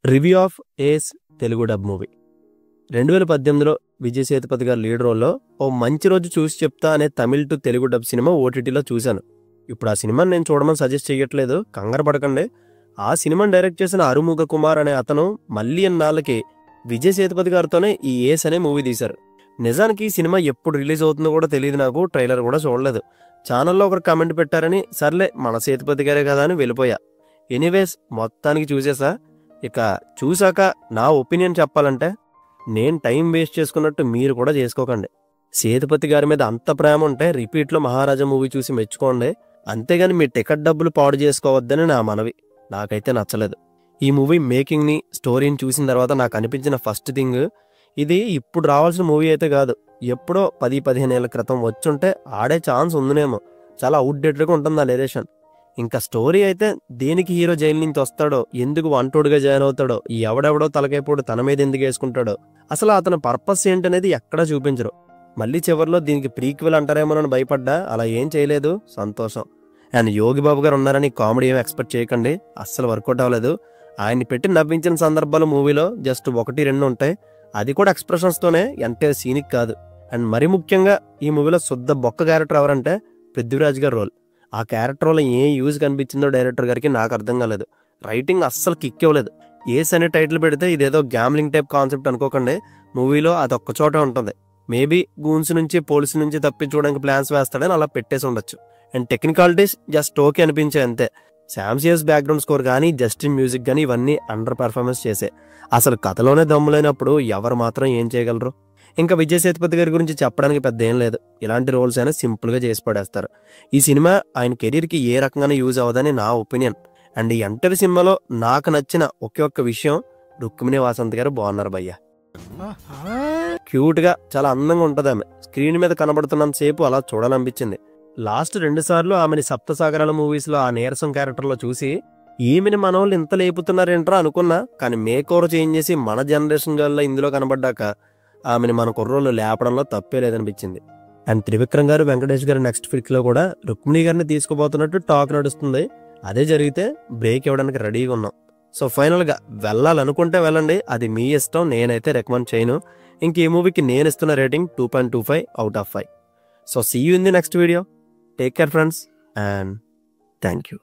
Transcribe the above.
Review of Ace Telugu dub movie 2018లో విజయ్ సేతుపతి గారి lead రోల్లో ఓ మంచి రోజు చూసి చెప్తా అనే తమిళ్ టు తెలుగు డబ్ సినిమా ఓటీటీలో చూశాను. ఇప్పుడు ఆ సినిమాని నేను చూడమని సజెస్ట్ చేయట్లేదు, కంగారు పడకండి. ఆ సినిమాని డైరెక్ట్ చేసిన అరుముగ కుమార్ అనే అతను మళ్ళీ అన్నాళ్ళకి విజయ్ సేతుపతి గారితోనే ఈ ఏస్ అనే మూవీ తీశారు. నిజానికి ఈ సినిమా ఎప్పుడు రిలీజ్ అవుతుందో కూడా తెలియదు, నాకు ట్రైలర్ కూడా చూడలేదు. ఛానల్లో ఒకరు కామెంట్ పెట్టారని సర్లే మన సేతుపతి గారే కదా అని వెళ్ళిపోయా. ఎనీవేస్ మొత్తానికి చూసేసా. ఇక చూసాక నా ఒపీనియన్ చెప్పాలంటే, నేను టైం వేస్ట్ చేసుకున్నట్టు మీరు కూడా చేసుకోకండి. సేతుపతి గారి మీద అంత ప్రేమ ఉంటే రిపీట్లో మహారాజా మూవీ చూసి మెచ్చుకోండి, అంతేగాని మీ టికెట్ డబ్బులు పాడు చేసుకోవద్దని నా మనవి. నాకైతే నచ్చలేదు. ఈ మూవీ మేకింగ్ని, స్టోరీని చూసిన తర్వాత నాకు అనిపించిన ఫస్ట్ థింగ్, ఇది ఇప్పుడు రావాల్సిన మూవీ అయితే కాదు, ఎప్పుడో 10-15 ఏళ్ల క్రితం వచ్చుంటే ఆడే ఛాన్స్ ఉందనేమో. చాలా అవుట్డేటెడ్గా ఉంటుంది ఆ డైరెక్షన్. ఇంకా స్టోరీ అయితే దేనికి హీరో జైలు నుంచి వస్తాడో, ఎందుకు వంటోడుగా జాయిన్ అవుతాడో, ఎవడెవడో తలకైపోడు తన మీద ఎందుకు వేసుకుంటాడో, అసలు అతని పర్పస్ ఏంటనేది ఎక్కడా చూపించరు. మళ్ళీ చివరిలో దీనికి ప్రీక్వెల్ అంటారేమోనని భయపడ్డా, అలా ఏం చేయలేదు, సంతోషం. అండ్ యోగి బాబు గారు ఉన్నారని కామెడీ ఏం ఎక్స్పెక్ట్ చేయకండి, అస్సలు వర్కౌట్ అవ్వలేదు. ఆయన్ని పెట్టి నవ్వించిన సందర్భాలు మూవీలో జస్ట్ 1-2 ఉంటాయి, అది కూడా ఎక్స్ప్రెషన్స్తోనే, ఎంటైర్ సీనిక్ కాదు. అండ్ మరి ముఖ్యంగా ఈ మూవీలో శుద్ధ బొక్క క్యారెక్టర్ ఎవరంటే పృథ్వీరాజ్ గారి రోల్. ఆ క్యారెక్టర్ వల్ల ఏ యూజ్ కనిపించిందో డైరెక్టర్ గారికి నాకు అర్థం కాలేదు. రైటింగ్ అస్సలు కిక్ ఇవ్వలేదు. ఏస్ అనే టైటిల్ పెడితే ఇదేదో గ్యామ్లింగ్ టైప్ కాన్సెప్ట్ అనుకోకండి, మూవీలో అది ఒక్క చోట ఉంటుంది. మేబీ గూన్స్ నుంచి పోలీసు నుంచి తప్పించుకోవడానికి ప్లాన్స్ వేస్తాడని అలా పెట్టేసి ఉండొచ్చు. అండ్ టెక్నికాలిటీస్ జస్ట్ ఓకే అనిపించే అంతే. శామ్సియస్ బ్యాక్గ్రౌండ్ స్కోర్ కానీ, జస్టిన్ మ్యూజిక్ కానీ ఇవన్నీ అండర్ పర్ఫార్మెన్స్ చేసే. అసలు కథలోనే దమ్ములేనప్పుడు ఎవరు మాత్రం ఏం చేయగలరు? ఇంకా విజయ్ సేతుపతి గారి గురించి చెప్పడానికి పెద్ద ఏం లేదు, ఇలాంటి రోల్స్ అయినా సింపుల్గా చేసి పడేస్తారు. ఈ సినిమా ఆయన కెరీర్కి ఏ రకంగానే యూజ్ అవ్వదని నా ఒపీనియన్. అండ్ ఈ ఎంటర్ సినిమాలో నాకు నచ్చిన ఒకే ఒక్క విషయం, రుక్మిణి వాసంత్ గారు బాగున్నారు భయ్య. క్యూట్గా చాలా అందంగా ఉంటుంది ఆమె. స్క్రీన్ మీద కనబడుతున్నంత సేపు అలా చూడాలనిపించింది. లాస్ట్ 2 సార్లు ఆమెని సప్తసాగరాల మూవీస్లో ఆ నీరసం క్యారెక్టర్లో చూసి, ఈమెని మన వాళ్ళు ఇంత లేపుతున్నారేంట్రా అనుకున్నా. కానీ మేక్ ఓవర్ చేంజ్ చేసి మన జనరేషన్ గర్ల్లో ఇందులో కనబడ్డాక ఆమెను మన కుర్రోళ్ళు లేపడంలో తప్పే లేదనిపించింది. అండ్ త్రివిక్రమ్ గారు, వెంకటేష్ గారు నెక్స్ట్ ఫిక్లో కూడా రుక్మిణి గారిని తీసుకుపోతున్నట్టు టాక్ నడుస్తుంది. అదే జరిగితే బ్రేక్ ఇవ్వడానికి రెడీగా ఉన్నాం. సో ఫైనల్గా వెళ్ళాలనుకుంటే వెళ్ళండి, అది మీ ఇష్టం, నేనైతే రికమెండ్ చేయను. ఇంక ఈ మూవీకి నేను ఇస్తున్న rating 2.25 out of 5. So see you in the next video. Take care friends, and thank you.